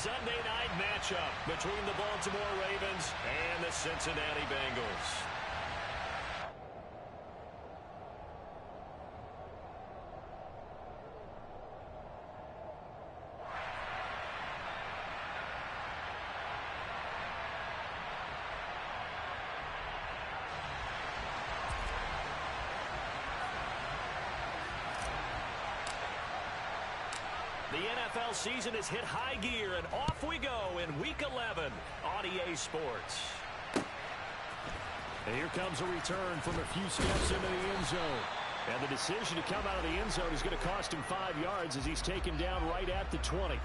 Sunday night matchup between the Baltimore Ravens and the Cincinnati Bengals. The NFL season has hit high gear, and off we go in Week 11 on EA Sports. And here comes a return from a few steps into the end zone. And the decision to come out of the end zone is going to cost him 5 yards as he's taken down right at the 20.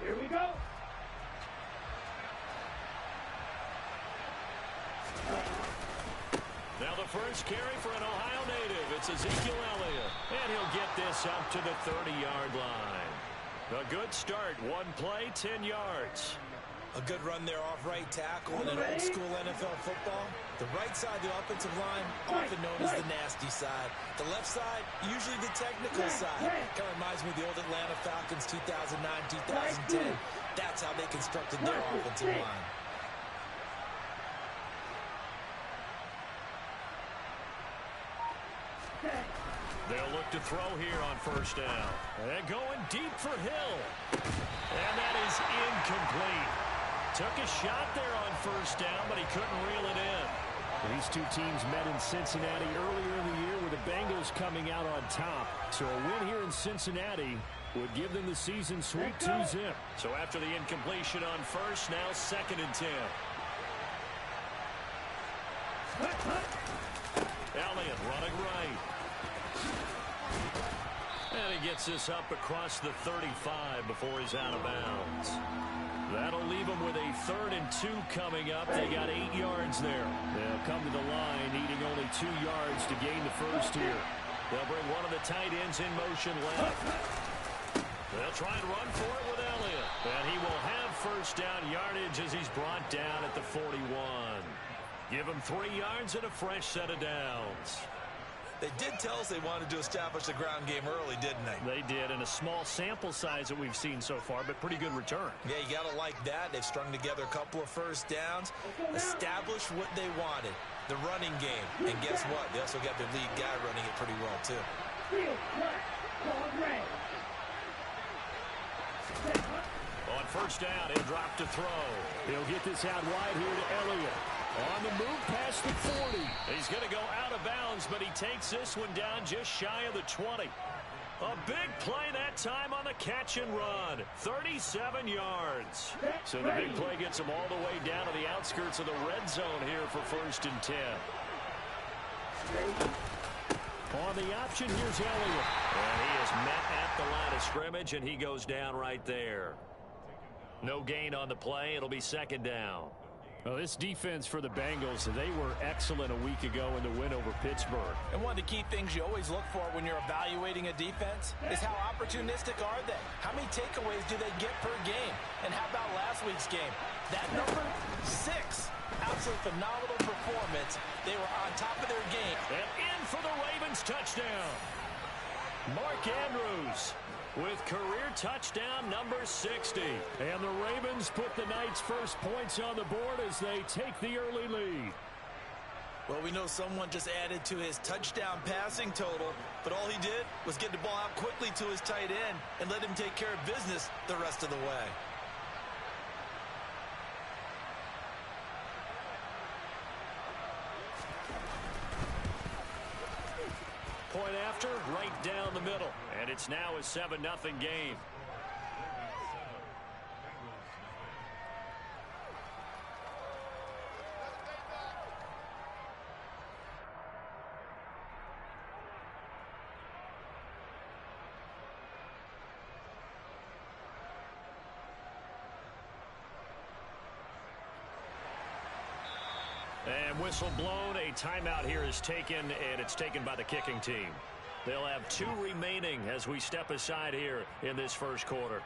Here we go. Now the first carry for an Ohio native. It's Ezekiel Elliott. And he'll get this up to the 30-yard line. A good start. One play, 10 yards. A good run there off right tackle in an old-school NFL football. The right side of the offensive line, often known as the nasty side. The left side, usually the technical side. Kind of reminds me of the old Atlanta Falcons 2009-2010. That's how they constructed their offensive line. They'll look to throw here on first down. And going deep for Hill. And that is incomplete. Took a shot there on first down, but he couldn't reel it in. These two teams met in Cincinnati earlier in the year with the Bengals coming out on top. So a win here in Cincinnati would give them the season sweep 2-zip. So after the incompletion on first, now 2nd and 10. Elliott running right. And he gets this up across the 35 before he's out of bounds. That'll leave them with a 3rd and 2 coming up. They got 8 yards there. They'll come to the line needing only 2 yards to gain the first here. They'll bring one of the tight ends in motion left. They'll try and run for it with Elliott. And he will have first down yardage as he's brought down at the 41. Give him 3 yards and a fresh set of downs. They did tell us they wanted to establish the ground game early, didn't they? They did, and a small sample size that we've seen so far, but pretty good return. Yeah, you got to like that. They've strung together a couple of first downs, established what they wanted, the running game. And guess what? They also got their lead guy running it pretty well, too. On first down, he'll drop to throw. He'll get this out wide here to Elliott. On the move past the 40. He's going to go out of bounds, but he takes this one down just shy of the 20. A big play that time on the catch and run. 37 yards. So the big play gets him all the way down to the outskirts of the red zone here for 1st and 10. On the option, here's Elliott. And he is met at the line of scrimmage, and he goes down right there. No gain on the play. It'll be 2nd down. Well, this defense for the Bengals, they were excellent a week ago in the win over Pittsburgh. And one of the key things you always look for when you're evaluating a defense is how opportunistic are they? How many takeaways do they get per game? And how about last week's game? That number 6. Absolutely phenomenal performance. They were on top of their game. And in for the Ravens touchdown. Mark Andrews with career touchdown number 60. And the Ravens put the Knights' first points on the board as they take the early lead. Well, we know someone just added to his touchdown passing total, but all he did was get the ball out quickly to his tight end and let him take care of business the rest of the way. Point after, right down the middle. And it's now a 7-0 game. And whistle blown, a timeout here is taken, and it's taken by the kicking team. They'll have 2 remaining as we step aside here in this first quarter.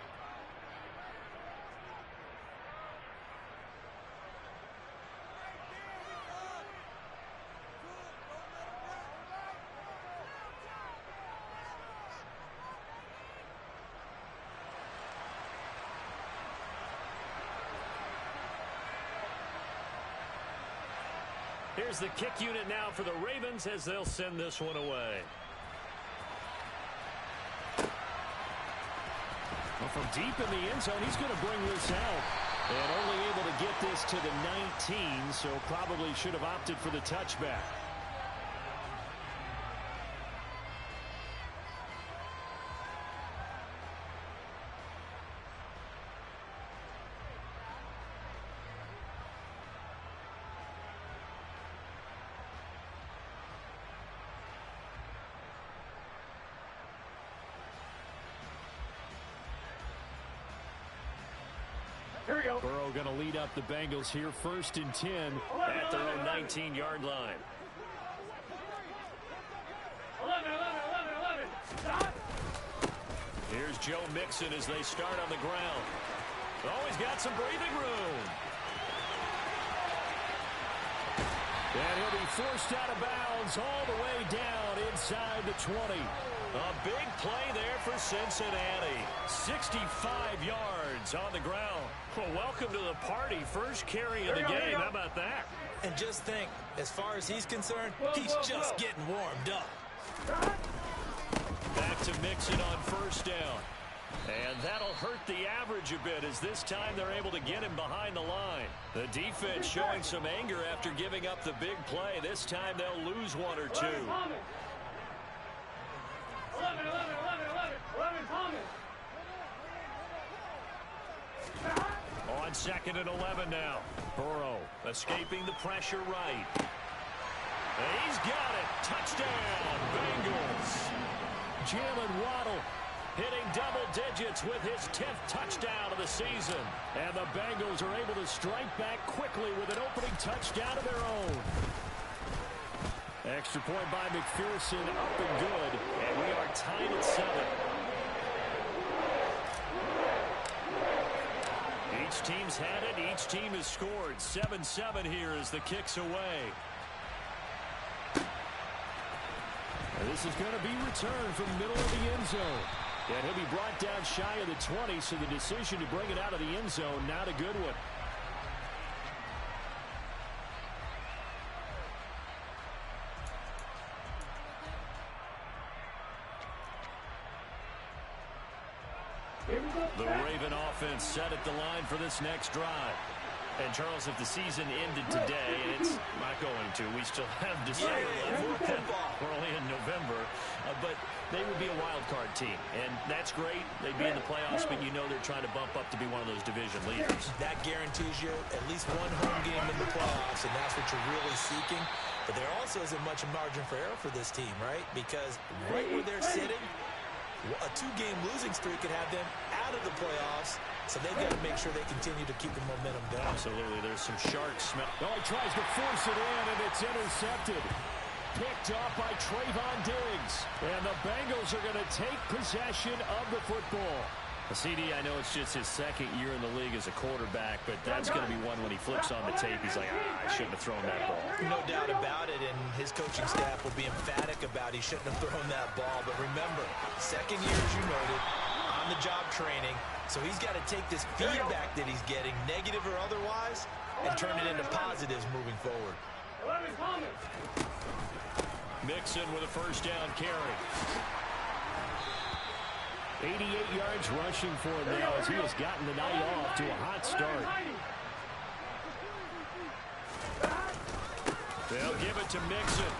Here's the kick unit now for the Ravens as they'll send this one away. Well, from deep in the end zone, he's going to bring this out. And only able to get this to the 19, so probably should have opted for the touchback. Here we go. Burrow going to lead up the Bengals here, 1st and 10 at their own 19-yard line. 11. Stop. Here's Joe Mixon as they start on the ground. Oh, he's got some breathing room. And he'll be forced out of bounds all the way down inside the 20. A big play there for Cincinnati. 65 yards on the ground. Well, welcome to the party. First carry of the game. How about that? And just think, as far as he's concerned, he's just getting warmed up. Back to Mixon on first down. And that'll hurt the average a bit as this time they're able to get him behind the line. The defense showing some anger after giving up the big play. This time they'll lose 1 or 2. 11, Thomas. On 2nd and 11 now. Burrow escaping the pressure right. And he's got it. Touchdown, Bengals. Jalen Waddle hitting double digits with his 10th touchdown of the season. And the Bengals are able to strike back quickly with an opening touchdown of their own. Extra point by McPherson, up and good. And we are tied at 7. Each team's had it. Each team has scored. 7-7 here as the kick's away. And this is going to be returned from the middle of the end zone. And he'll be brought down shy of the 20, so the decision to bring it out of the end zone, not a good one. The Raven offense set at the line for this next drive. And, Charles, if the season ended today, and it's not going to, we still have December left. We're only in November. But they would be a wild card team. And that's great. They'd be in the playoffs, but you know they're trying to bump up to be one of those division leaders. That guarantees you at least 1 home game in the playoffs, and that's what you're really seeking. But there also isn't much margin for error for this team, right? Because right where they're sitting, a 2-game losing streak could have them out of the playoffs, so they've got to make sure they continue to keep the momentum going. Absolutely. There's some sharks. Oh, he tries to force it in, and it's intercepted. Picked off by Trayvon Diggs. And the Bengals are going to take possession of the football. CD, I know it's just his 2nd year in the league as a quarterback, but that's going to be one when he flips on the tape. He's like, I shouldn't have thrown that ball. No doubt about it, and his coaching staff will be emphatic about he shouldn't have thrown that ball. But remember, 2nd year, as you noted, on-the-job training, so he's got to take this feedback that he's getting, negative or otherwise, and turn it into positives moving forward. Mixon with a first down carry. 88 yards rushing for him now as he has gotten the night off to a hot start. They'll give it to Mixon.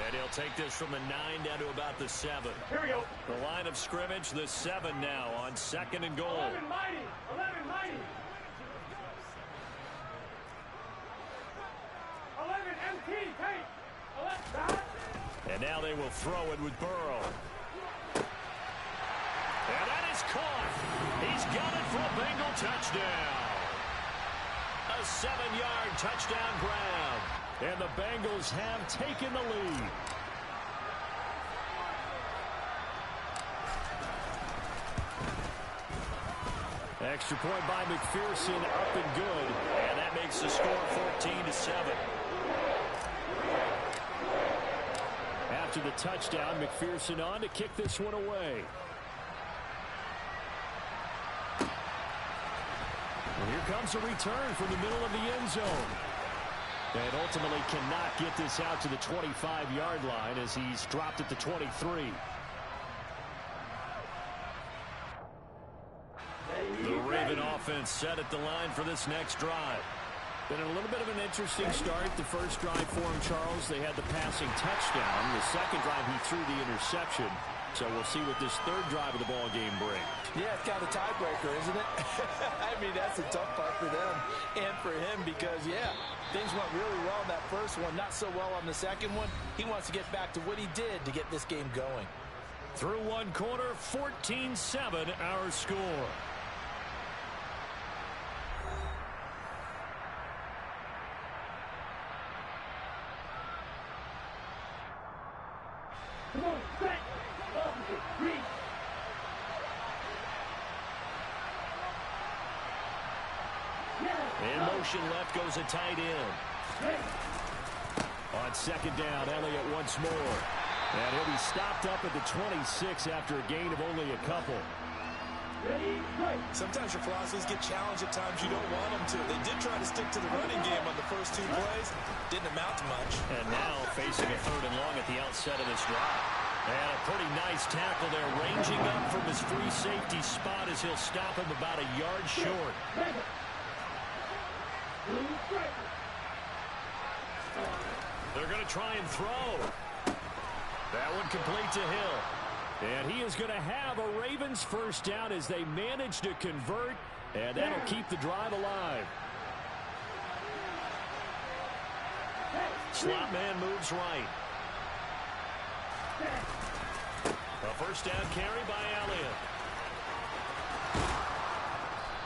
And he'll take this from the 9 down to about the 7. Here we go. The line of scrimmage, the 7 now on 2nd and goal. 11 MT, take. And now they will throw it with Burrow. And that is caught. He's got it for a Bengal touchdown. A 7-yard touchdown grab. And the Bengals have taken the lead. Extra point by McPherson, up and good. And that makes the score 14-7. After the touchdown, McPherson on to kick this one away. And here comes a return from the middle of the end zone. And ultimately cannot get this out to the 25-yard line as he's dropped at the 23. The Raven offense set at the line for this next drive. Been a little bit of an interesting start. The first drive for him, Charles, they had the passing touchdown. The second drive, he threw the interception. So we'll see what this third drive of the ball game brings. Yeah, it's kind of a tiebreaker, isn't it? I mean, that's a tough part for them and for him because, yeah, things went really well in that first one, not so well on the second one. He wants to get back to what he did to get this game going. Through one quarter, 14-7 our score. Come on, set. Read. In motion left goes a tight end. On second down, Elliott once more. And he'll be stopped up at the 26 after a gain of only a couple. Sometimes your philosophies get challenged at times you don't want them to. They did try to stick to the running game on the first two plays. Didn't amount to much. And now facing a 3rd and long at the outset of this drive. And a pretty nice tackle there, ranging up from his free safety spot as he'll stop him about a yard short. They're going to try and throw. That one complete to Hill. And he is going to have a Ravens first down as they manage to convert, and that'll keep the drive alive. Slot man moves right. A first down carry by Elliott.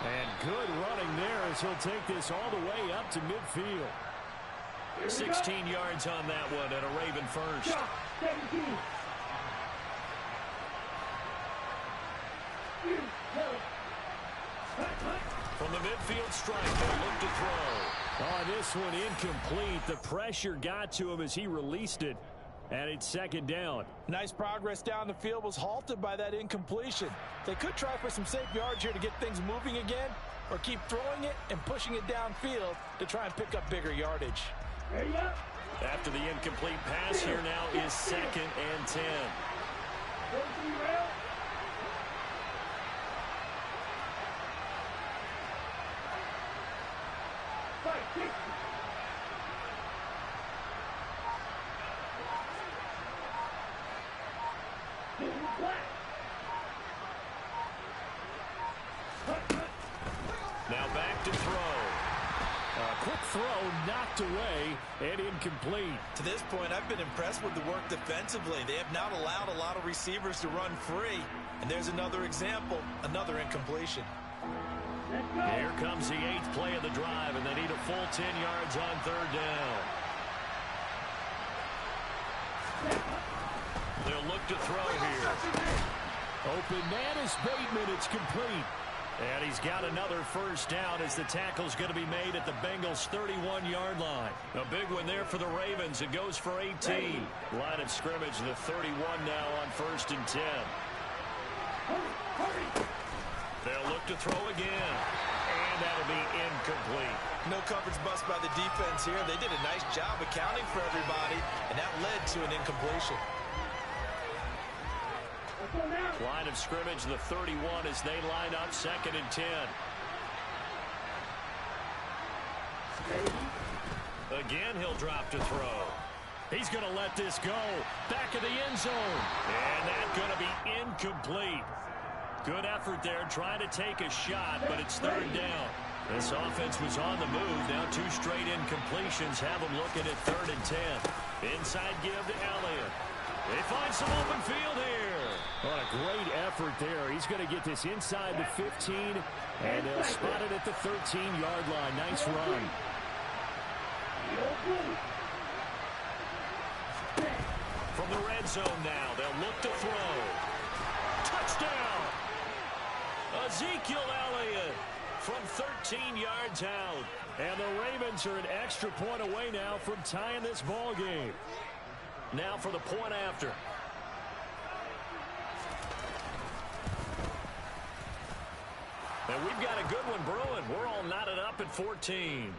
And good running there as he'll take this all the way up to midfield. 16 yards on that one and a Raven first. From the midfield strike, they look to throw. Oh, this one incomplete. The pressure got to him as he released it. And it's second down. Nice progress down the field was halted by that incompletion. They could try for some safe yards here to get things moving again, or keep throwing it and pushing it downfield to try and pick up bigger yardage. After the incomplete pass, here now is 2nd and 10. Now back to throw. A quick throw knocked away and incomplete. To this point, I've been impressed with the work defensively. They have not allowed a lot of receivers to run free. And there's another example, another incompletion. Here comes the 8th play of the drive, and they need a full 10 yards on 3rd down. They'll look to throw here. Open man is Bateman. It's complete. And he's got another first down as the tackle's going to be made at the Bengals' 31-yard line. A big one there for the Ravens. It goes for 18. Line of scrimmage, the 31 now on 1st and 10. They'll look to throw again. And that'll be incomplete. No coverage bust by the defense here. They did a nice job accounting for everybody, and that led to an incompletion. Line of scrimmage, the 31 as they line up 2nd and 10. Again, he'll drop to throw. He's going to let this go. Back of the end zone. And that's going to be incomplete. Good effort there, trying to take a shot, but it's 3rd down. This offense was on the move. Now 2 straight incompletions have them looking at 3rd and 10. Inside give to Elliott. They find some open field here. What a great effort there. He's going to get this inside the 15, and they'll spot it at the 13-yard line. Nice run. From the red zone now, they'll look to throw. Touchdown! Ezekiel Elliott from 13 yards out. And the Ravens are an extra point away now from tying this ball game. Now for the point after. And we've got a good one brewing. We're all knotted up at 14.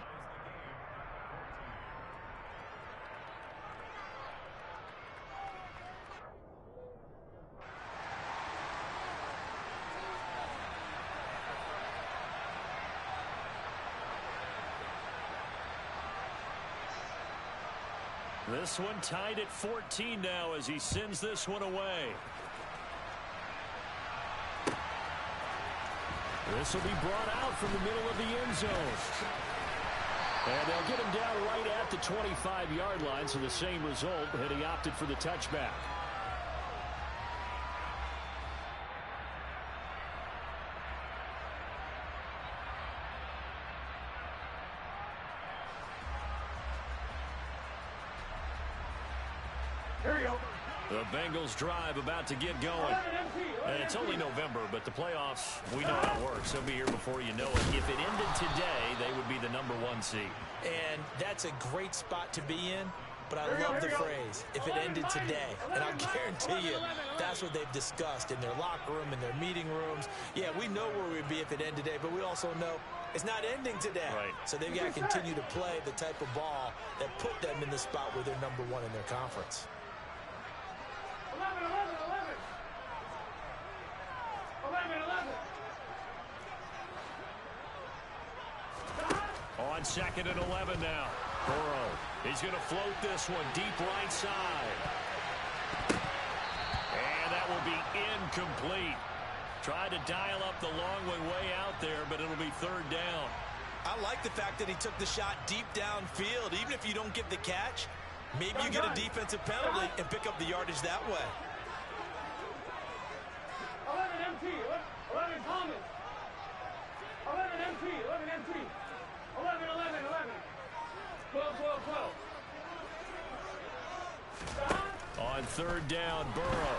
This one tied at 14 now as he sends this one away. This will be brought out from the middle of the end zone. And they'll get him down right at the 25-yard line, so the same result, and he opted for the touchback. The Bengals drive about to get going. And it's only November, but the playoffs, we know how it works. They'll be here before you know it. If it ended today, they would be the #1 seed. And that's a great spot to be in. But I love the phrase, if it ended today. And I'll guarantee you, that's what they've discussed in their locker room, in their meeting rooms. Yeah, we know where we'd be if it ended today, but we also know it's not ending today. Right. So they've got to continue to play the type of ball that put them in the spot where they're #1 in their conference. 11. On 2nd and 11 now. Burrow. He's going to float this one deep right side. And that will be incomplete. Tried to dial up the long way out there, but it'll be 3rd down. I like the fact that he took the shot deep downfield. Even if you don't get the catch, maybe you get a defensive penalty and pick up the yardage that way. 11 MT, 11 Thomas. 11 MT, 11 MT. 11, 11, 11. 12, 12, 12. On 3rd down, Burrow.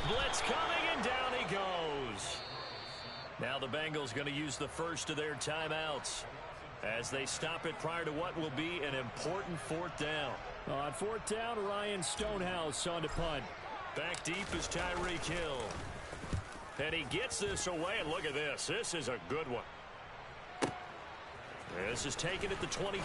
Blitz coming, and down he goes. Now the Bengals going to use the first of their timeouts as they stop it prior to what will be an important 4th down. On 4th down, Ryan Stonehouse on to punt. Back deep is Tyreek Hill. And he gets this away, and look at this. This is a good one. This is taken at the 23.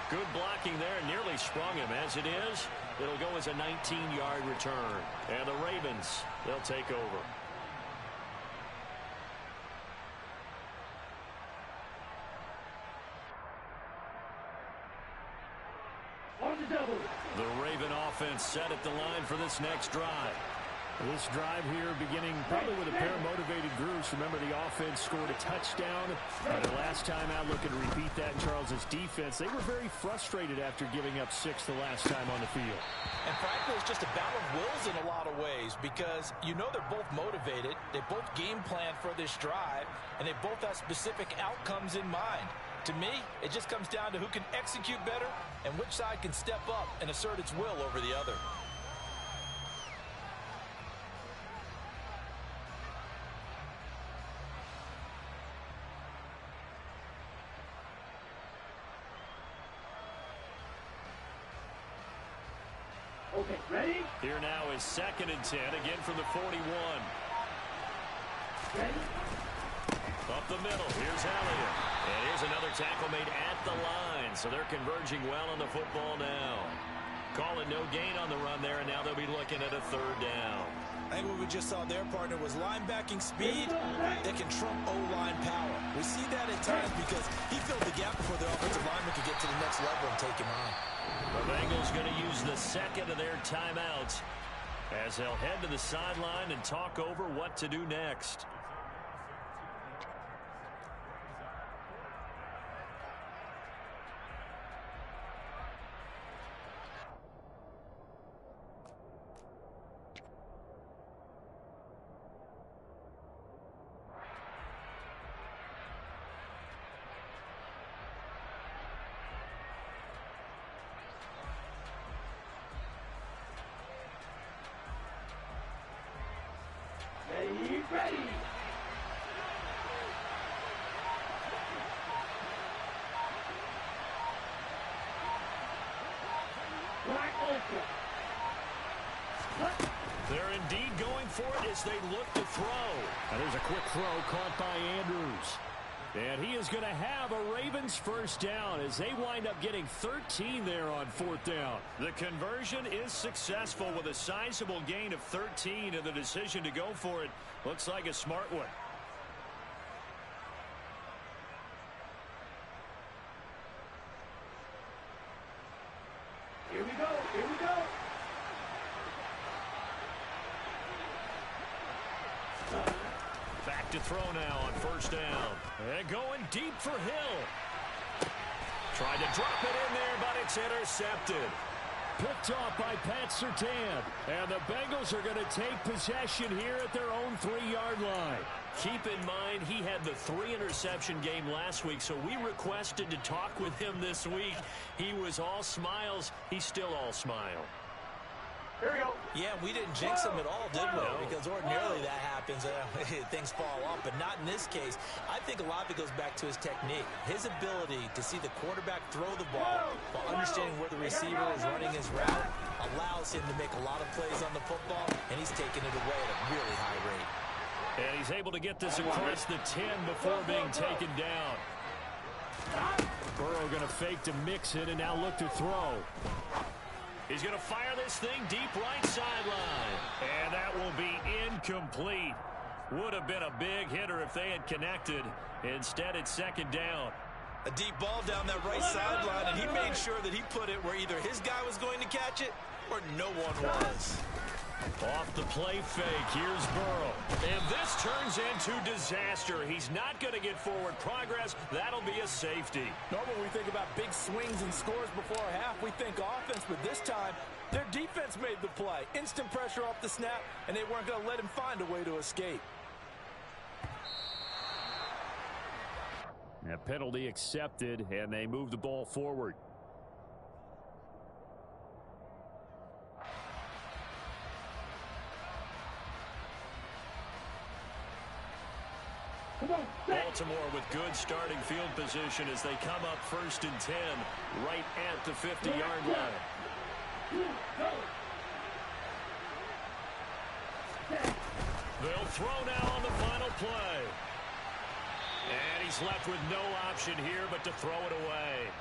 Good blocking there, nearly sprung him. As it is, it'll go as a 19-yard return. And the Ravens, they'll take over. The Raven offense set at the line for this next drive. This drive here beginning probably with a pair of motivated groups. Remember, the offense scored a touchdown. The last time out, looking to repeat that in Charles's defense. They were very frustrated after giving up 6 the last time on the field. And frankly, it's just a battle of wills in a lot of ways because you know they're both motivated. They both game plan for this drive, and they both have specific outcomes in mind. To me, it just comes down to who can execute better and which side can step up and assert its will over the other. Okay, ready? Here now is 2nd and 10, again from the 41. Ready? Up the middle, here's Elliott. And here's another tackle made at the line. So they're converging well on the football now. Call it no gain on the run there, and now they'll be looking at a 3rd down. I think what we just saw their partner was linebacking speed that can trump O-line power. We see that at times because he filled the gap before the offensive lineman could get to the next level and take him on. The Bengals going to use the 2nd of their timeouts as they'll head to the sideline and talk over what to do next. Ready. Black Ultra. They're indeed going for it as they look to throw. And there's a quick throw caught by Andrews. And he is going to have a Ravens first down as they wind up getting 13 there on fourth down. The conversion is successful with a sizable gain of 13, and the decision to go for it looks like a smart one. Here we go. Here we go. Back to throw now on first down. And going deep for Hill. Tried to drop it in there, but it's intercepted. Picked off by Pat Surtain. And the Bengals are going to take possession here at their own 3-yard line. Keep in mind, he had the 3-interception game last week, so we requested to talk with him this week. He was all smiles. He's still all smile. Here we go. Yeah, we didn't jinx him at all, did we? Because ordinarily that happens. Things fall off, but not in this case. I think a lot of it goes back to his technique. His ability to see the quarterback throw the ball while understanding where the receiver is running his route allows him to make a lot of plays on the football, and he's taking it away at a really high rate. And he's able to get this across the 10 before being taken down. Burrow going to fake to Mixon and now look to throw. He's going to fire this thing deep right sideline. And that will be incomplete. Would have been a big hitter if they had connected. Instead, it's second down. A deep ball down that right sideline, and he made sure that he put it where either his guy was going to catch it or no one was. Off the play fake, here's Burrow. And this turns into disaster. He's not going to get forward progress. That'll be a safety. Normally we think about big swings and scores before a half. We think offense, but this time their defense made the play. Instant pressure off the snap, and they weren't going to let him find a way to escape. A penalty accepted, and they move the ball forward. Baltimore with good starting field position as they come up 1st and 10 right at the 50-yard line. They'll throw now on the final play. And he's left with no option here but to throw it away.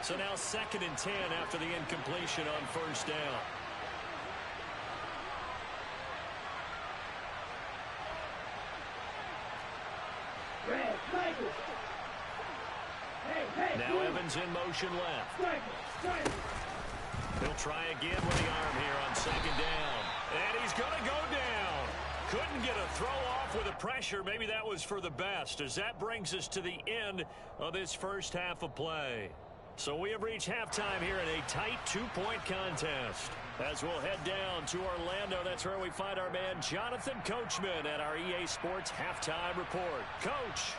So now 2nd and 10 after the incompletion on first down. Now Evans in motion left. He'll try again with the arm here on 2nd down. And he's going to go down. Couldn't get a throw off with the pressure. Maybe that was for the best, as that brings us to the end of this first half of play. So we have reached halftime here in a tight 2-point contest. As we'll head down to Orlando, that's where we find our man Jonathan Coachman at our EA Sports Halftime Report. Coach.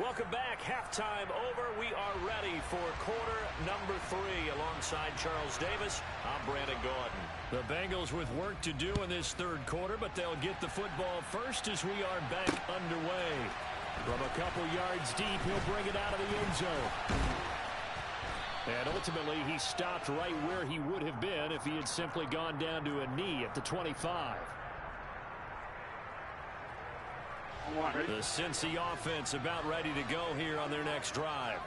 Welcome back. Halftime over. We are ready for quarter number 3 alongside Charles Davis. I'm Brandon Gaudin. The Bengals with work to do in this 3rd quarter, but they'll get the football first as we are back underway. From a couple yards deep, he'll bring it out of the end zone. And ultimately, he stopped right where he would have been if he had simply gone down to a knee at the 25. The Cincy offense about ready to go here on their next drive.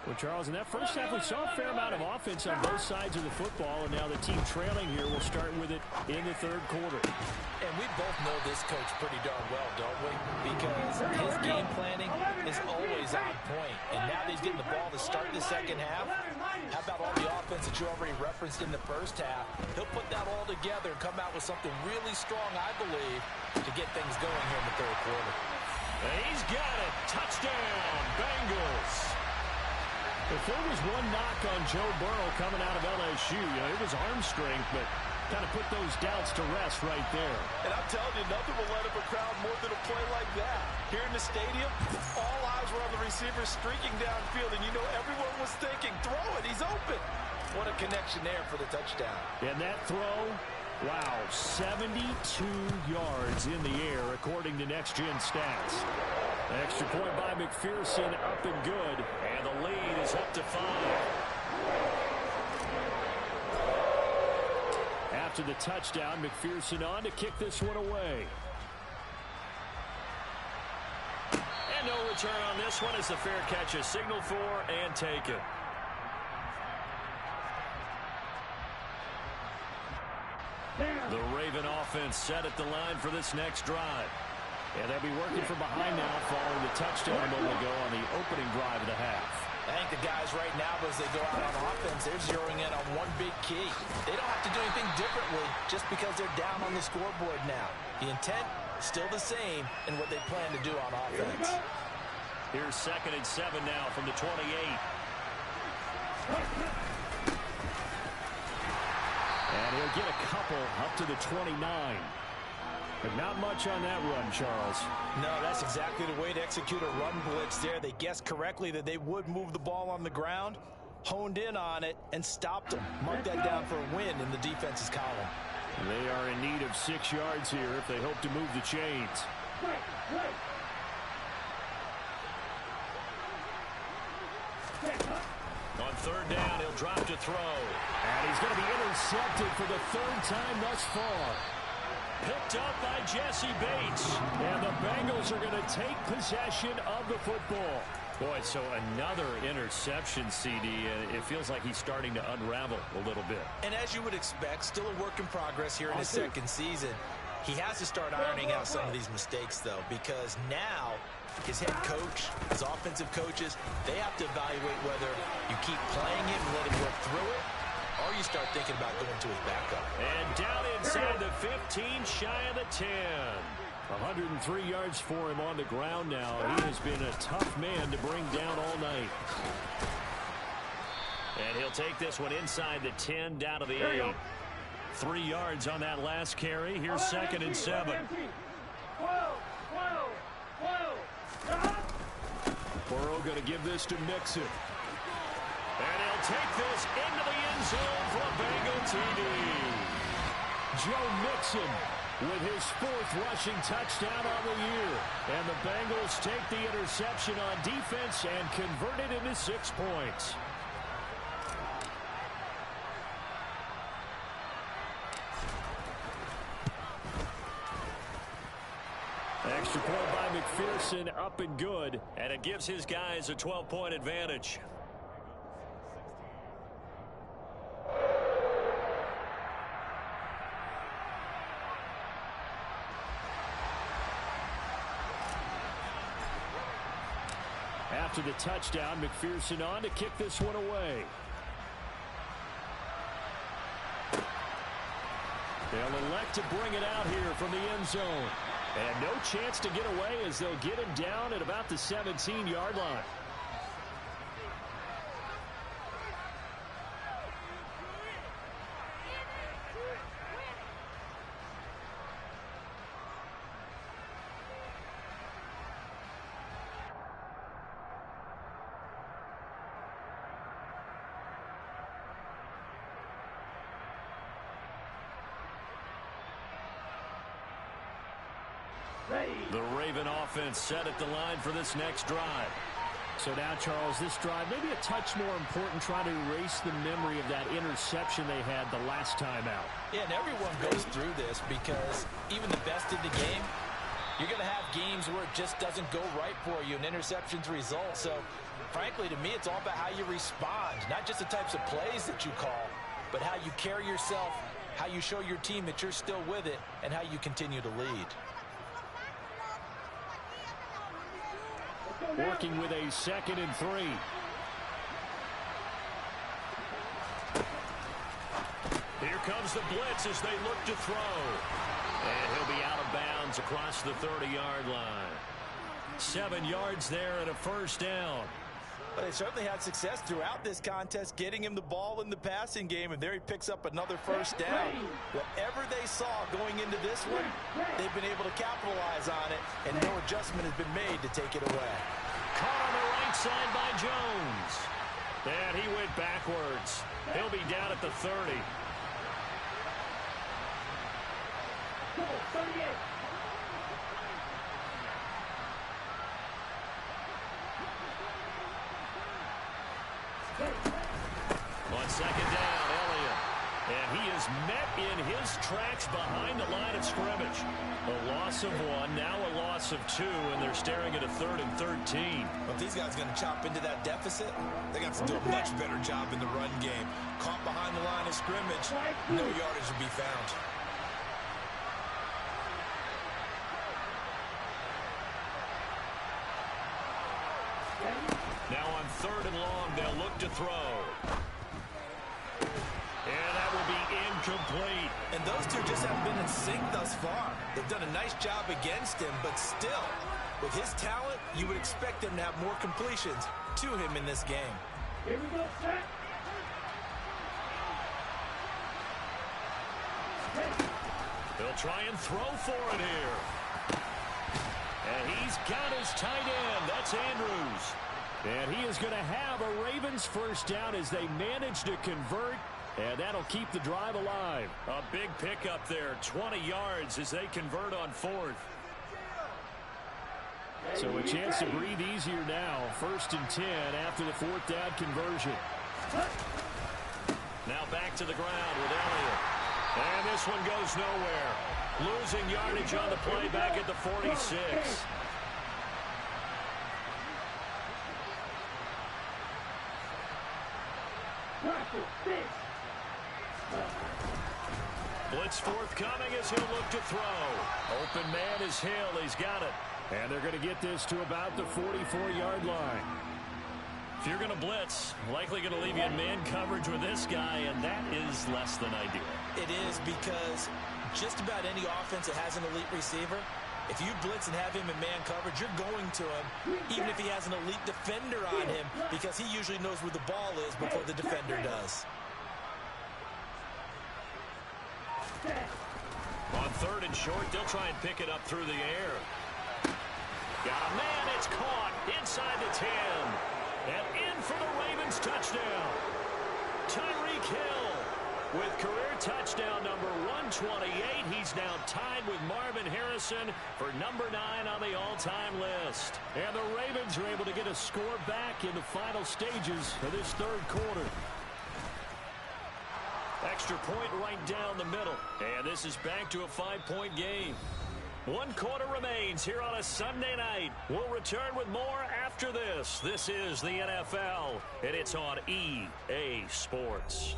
Well, Charles, in that first half, we saw a fair amount of offense on both sides of the football, and now the team trailing here will start with it in the 3rd quarter. And we both know this coach pretty darn well, don't we? Because his game planning is always on point. And now that he's getting the ball to start the 2nd half, how about all the offense that you already referenced in the first half? He'll put that all together and come out with something really strong, I believe, to get things going here in the 3rd quarter. He's got it. Touchdown, Bengals. If there was one knock on Joe Burrow coming out of LSU, it was arm strength, but kind of put those doubts to rest right there. And I'm telling you, nothing will light up a crowd more than a play like that. Here in the stadium, all eyes were on the receiver streaking downfield, and everyone was thinking, throw it, he's open. What a connection there for the touchdown. And that throw, wow, 72 yards in the air, according to Next Gen Stats. Extra point by McPherson, up and good. And the lead is up to 5. After the touchdown, McPherson on to kick this one away. And no return on this one as the fair catch is signaled for and taken. The Raven offense set at the line for this next drive. And they'll be working from behind now following the touchdown a moment ago on the opening drive of the half. I think the guys right now, as they go out on offense, they're zeroing in on one big key. They don't have to do anything differently just because they're down on the scoreboard now. The intent is still the same in what they plan to do on offense. Here's 2nd and 7 now from the 28. And he'll get a couple up to the 29. But not much on that run, Charles. No, that's exactly the way to execute a run blitz there. They guessed correctly that they would move the ball on the ground, honed in on it, and stopped them. Mark that down for a win in the defense's column. They are in need of 6 yards here if they hope to move the chains. On 3rd down, he'll drop to throw. And he's going to be intercepted for the 3rd time thus far. Picked up by Jesse Bates. And the Bengals are going to take possession of the football. Boy, so another interception, CD, and it feels like he's starting to unravel a little bit. And as you would expect, still a work in progress here in his 2nd season. He has to start ironing out some of these mistakes, though, because now his head coach, his offensive coaches, they have to evaluate whether you keep playing him and let him work through it, or you start thinking about going to his backup. And down inside the 15, shy of the 10. 103 yards for him on the ground now. He has been a tough man to bring down all night. And he'll take this one inside the 10, down to the 8. 3 yards on that last carry. Here's 2nd and 7. Burrow going to give this to Mixon. And he'll take this into the end zone for a Bengal TD. Joe Mixon with his 4th rushing touchdown on the year. And the Bengals take the interception on defense and convert it into 6 points. Extra point by McPherson, up and good. And it gives his guys a 12-point advantage. After the touchdown, McPherson on to kick this one away. They'll elect to bring it out here from the end zone. And no chance to get away as they'll get him down at about the 17-yard line. The Raven offense set at the line for this next drive. So now, Charles, this drive maybe a touch more important, trying to erase the memory of that interception they had the last time out. Yeah, and everyone goes through this because even the best in the game, you're going to have games where it just doesn't go right for you and interceptions result. So, frankly, to me, it's all about how you respond, not just the types of plays that you call, but how you carry yourself, how you show your team that you're still with it, and how you continue to lead. Working with a 2nd and 3. Here comes the blitz as they look to throw. And he'll be out of bounds across the 30-yard line. 7 yards there and a 1st down. But they certainly had success throughout this contest, getting him the ball in the passing game, and there he picks up another first down. Whatever they saw going into this one, they've been able to capitalize on it, and no adjustment has been made to take it away. Caught on the right side by Jones. And he went backwards. He'll be down at the 30. 38. On second down, Elliott. And he is met in his tracks behind the line of scrimmage. A loss of 1, now a loss of 2, and they're staring at a 3rd and 13. But these guys are going to chop into that deficit. They're going to have to do a much better job in the run game. Caught behind the line of scrimmage, no yardage will be found. Now on 3rd and long, they'll look to throw. And that will be incomplete. And those two just haven't been in sync thus far. They've done a nice job against him, but still, with his talent, you would expect him to have more completions to him in this game. Here we go, set. They'll try and throw for it here. And he's got his tight end. That's Andrews. And he is going to have a Ravens first down as they manage to convert. And that'll keep the drive alive. A big pickup there, 20 yards as they convert on 4th. So a chance to breathe easier now. 1st and 10 after the 4th down conversion. Now back to the ground with Elliott. And this one goes nowhere. Losing yardage on the play back at the 46. Blitz forthcoming as he'll look to throw. Open man is Hill. He's got it. And they're going to get this to about the 44-yard line. If you're going to blitz, likely going to leave you in man coverage with this guy, and that is less than ideal. It is, because just about any offense that has an elite receiver, if you blitz and have him in man coverage, you're going to him, even if he has an elite defender on him, because he usually knows where the ball is before the defender does. On 3rd and short, they'll try and pick it up through the air. Got a man, it's caught inside the 10. And in for the Ravens touchdown. Tyreek Hill with career touchdown number 128. He's now tied with Marvin Harrison for number 9 on the all-time list. And the Ravens are able to get a score back in the final stages of this 3rd quarter. Extra point right down the middle. And this is back to a 5-point game. 1 quarter remains here on a Sunday night. We'll return with more after this. This is the NFL, and it's on EA Sports.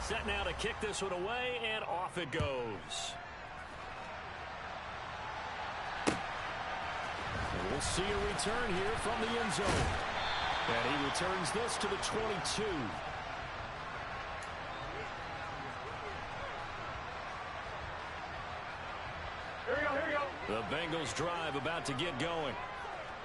Set now to kick this one away, and off it goes. And we'll see a return here from the end zone. And he returns this to the 22. Here we go, here we go. The Bengals drive about to get going.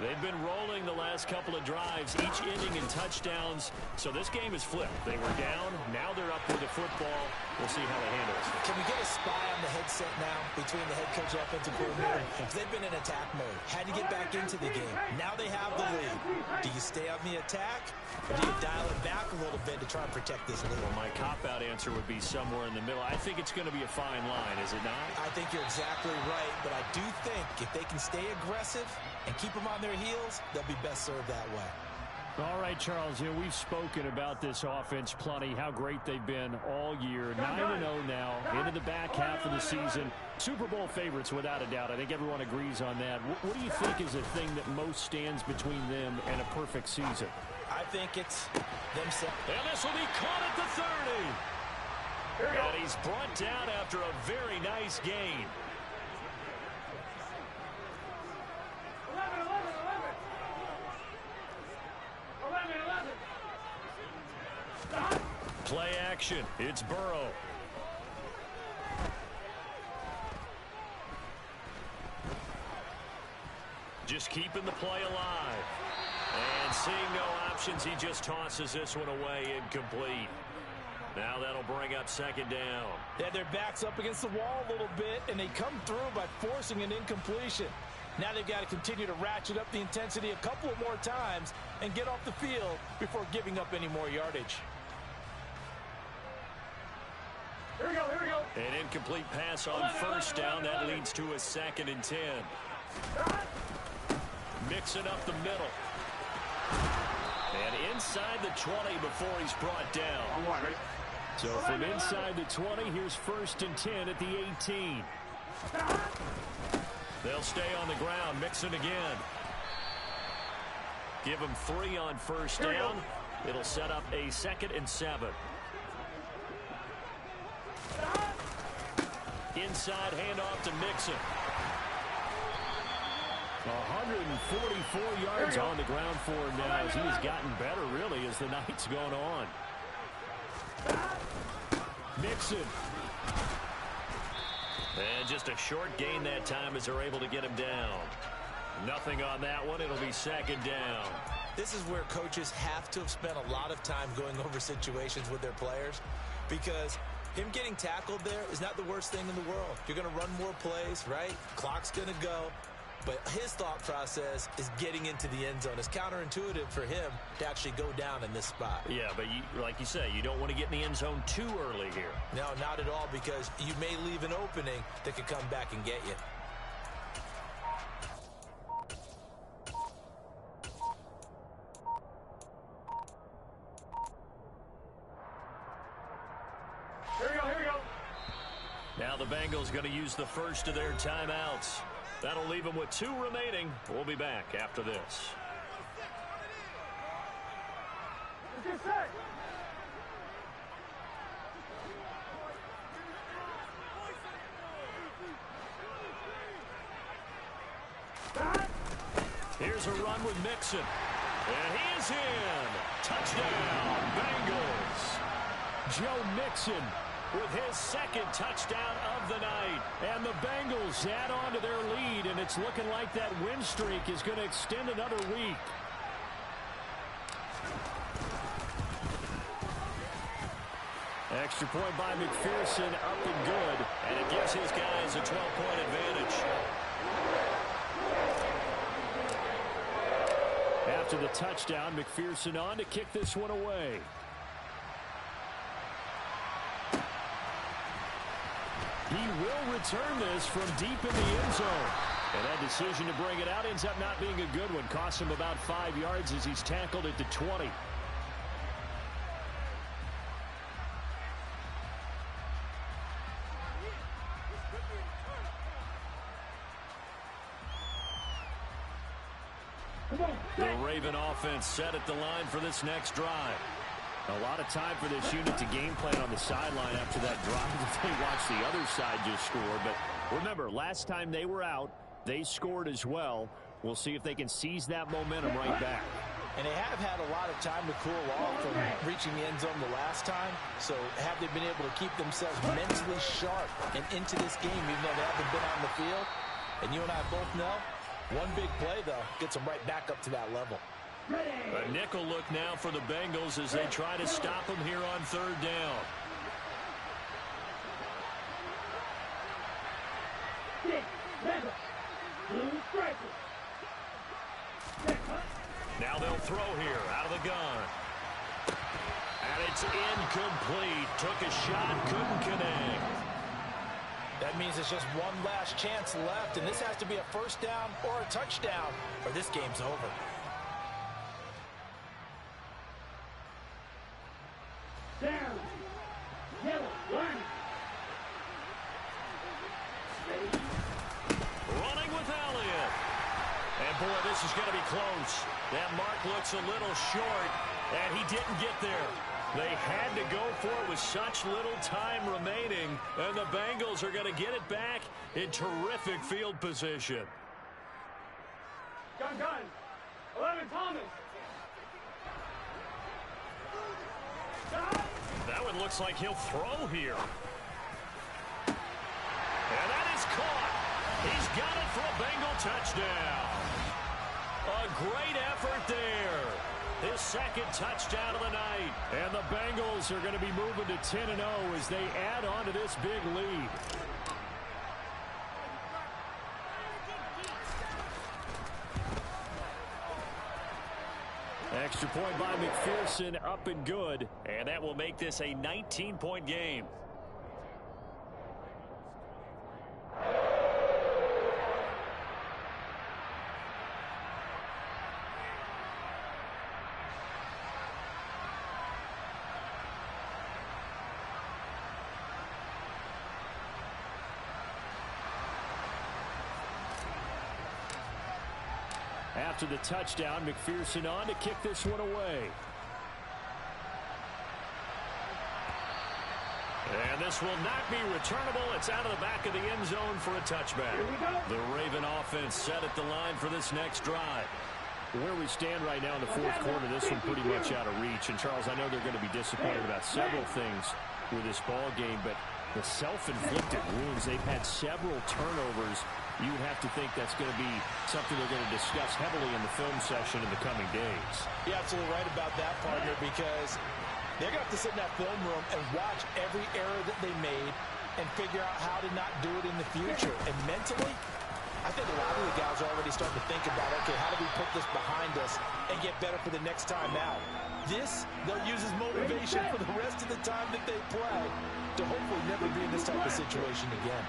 They've been rolling the last couple of drives, each ending in touchdowns. So this game is flipped. They were down. Now they're up with the football. We'll see how they handle it. Can we get a spy on the headset now between the head coach and offensive coordinator? They've been in attack mode. Had to get back into the game. Now they have the lead. Do you stay on the attack, or do you dial it back a little bit to try and protect this lead? Well, my cop-out answer would be somewhere in the middle. I think it's going to be a fine line, is it not? I think you're exactly right, but I do think if they can stay aggressive and keep them on their heels, they'll be best served that way. All right, Charles, we've spoken about this offense plenty, how great they've been all year. 9-0 now, into the back half of the season. Super Bowl favorites, without a doubt. I think everyone agrees on that. What do you think is the thing that most stands between them and a perfect season? I think it's themselves. And this will be caught at the 30. And he's brought down after a very nice gain. 11, 11, 11. 11, 11. Stop. Play action. It's Burrow. Just keeping the play alive. And seeing no options, he just tosses this one away incomplete. Now that'll bring up second down. Yeah, their back's up against the wall a little bit, and they come through by forcing an incompletion. Now they've got to continue to ratchet up the intensity a couple of more times and get off the field before giving up any more yardage. Here we go, here we go. An incomplete pass on first down. That leads to a 2nd and 10. Mixing up the middle. And inside the 20 before he's brought down. So from inside the 20, here's 1st and 10 at the 18. They'll stay on the ground, mixing again. Give him 3 on first down. It'll set up a 2nd and 7. Inside handoff to Mixon. 144 yards on the ground for him now as he's gotten better, really, as the night's gone on. Mixon. And just a short gain that time as they're able to get him down. Nothing on that one. It'll be 2nd down. This is where coaches have to have spent a lot of time going over situations with their players, because him getting tackled there is not the worst thing in the world. You're going to run more plays, right? Clock's going to go. But his thought process is getting into the end zone. It's counterintuitive for him to actually go down in this spot. Yeah, but like you say, you don't want to get in the end zone too early here. No, not at all, because you may leave an opening that could come back and get you. Here we go, here we go. Now the Bengals going to use the first of their timeouts. That'll leave them with 2 remaining. We'll be back after this. Get set. Here's a run with Mixon. And he is in. Touchdown, Bengals. Joe Mixon With his 2nd touchdown of the night. And the Bengals add on to their lead, and it's looking like that win streak is going to extend another week. Extra point by McPherson, up and good. And it gives his guys a 12-point advantage. After the touchdown, McPherson on to kick this one away. He will return this from deep in the end zone. And that decision to bring it out ends up not being a good one. Cost him about 5 yards as he's tackled at the 20. The Raven offense set at the line for this next drive. A lot of time for this unit to game plan on the sideline after that drive that they watched the other side just score. But remember, last time they were out, they scored as well. We'll see if they can seize that momentum right back. And they have had a lot of time to cool off from reaching the end zone the last time. So have they been able to keep themselves mentally sharp and into this game, even though they haven't been on the field? And you and I both know, one big play, though, gets them right back up to that level. A nickel look now for the Bengals as they try to stop them here on 3rd down. Now they'll throw here out of the gun. And it's incomplete. Took a shot, couldn't connect. That means it's just one last chance left, and this has to be a 1st down or a touchdown, or this game's over. Down. Yellow. Line. Running with Elliott. And boy, this is going to be close. That mark looks a little short, and he didn't get there. They had to go for it with such little time remaining, and the Bengals are going to get it back in terrific field position. Gun. 11, Thomas. That one looks like he'll throw here. And that is caught. He's got it for a Bengal touchdown. A great effort there. His second touchdown of the night. And the Bengals are going to be moving to 10-0 as they add on to this big lead. Extra point by McPherson, up and good. And that will make this a 19-point game. After the touchdown, McPherson on to kick this one away. And this will not be returnable. It's out of the back of the end zone for a touchback. The Raven offense set at the line for this next drive. Where we stand right now in the fourth quarter, this one pretty much out of reach. And, Charles, I know they're going to be disappointed about several things with this ball game, but the self-inflicted wounds, they've had several turnovers. You would have to think that's going to be something they're going to discuss heavily in the film session in the coming days. You're absolutely right about that, partner, because they're going to have to sit in that film room and watch every error that they made and figure out how to not do it in the future. And mentally, I think a lot of the guys are already starting to think about, okay, how do we put this behind us and get better for the next time out? This, they'll use as motivation for the rest of the time that they play to hopefully never be in this type of situation again.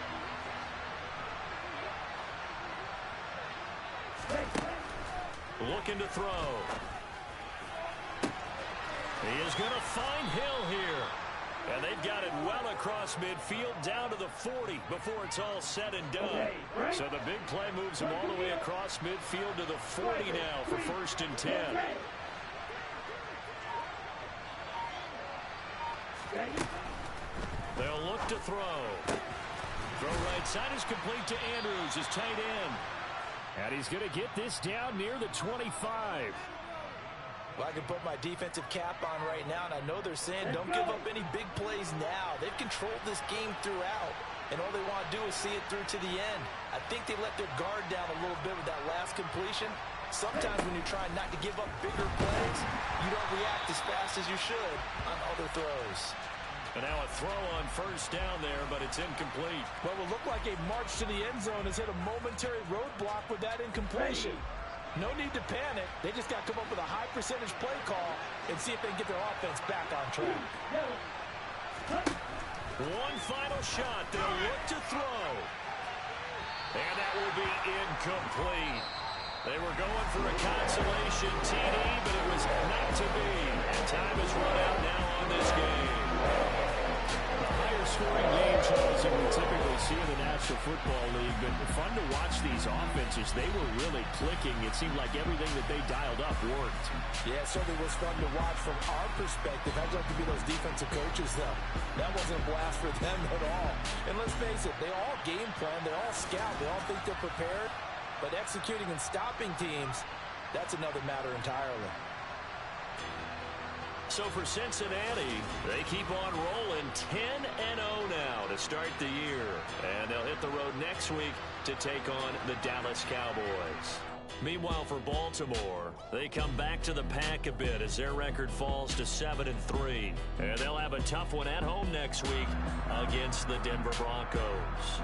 Looking to throw. He is going to find Hill here. And they've got it well across midfield down to the 40 before it's all said and done. So the big play moves him all the way across midfield to the 40 now for 1st and 10. They'll look to throw. Throw right side is complete to Andrews, his tight end. And he's going to get this down near the 25. Well, I can put my defensive cap on right now, and I know they're saying don't give up any big plays now. They've controlled this game throughout, and all they want to do is see it through to the end. I think they let their guard down a little bit with that last completion. Sometimes when you're trying not to give up bigger plays, you don't react as fast as you should on other throws. And now a throw on 1st down there, but it's incomplete. What will look like a march to the end zone has hit a momentary roadblock with that incompletion. No need to panic. They just got to come up with a high percentage play call and see if they can get their offense back on track. One final shot. They'll look to throw. And that will be incomplete. They were going for a consolation TD, but it was not to be. And time is run out now on this game. The higher scoring game, Charles, that we typically see in the National Football League, but fun to watch these offenses. They were really clicking. It seemed like everything that they dialed up worked. Yeah, it certainly was fun to watch from our perspective. I'd like to be those defensive coaches, though. That wasn't a blast for them at all. And let's face it, they all game plan, they all scout, they all think they're prepared. But executing and stopping teams, that's another matter entirely. So for Cincinnati, they keep on rolling 10-0 now to start the year. And they'll hit the road next week to take on the Dallas Cowboys. Meanwhile, for Baltimore, they come back to the pack a bit as their record falls to 7-3. And they'll have a tough one at home next week against the Denver Broncos.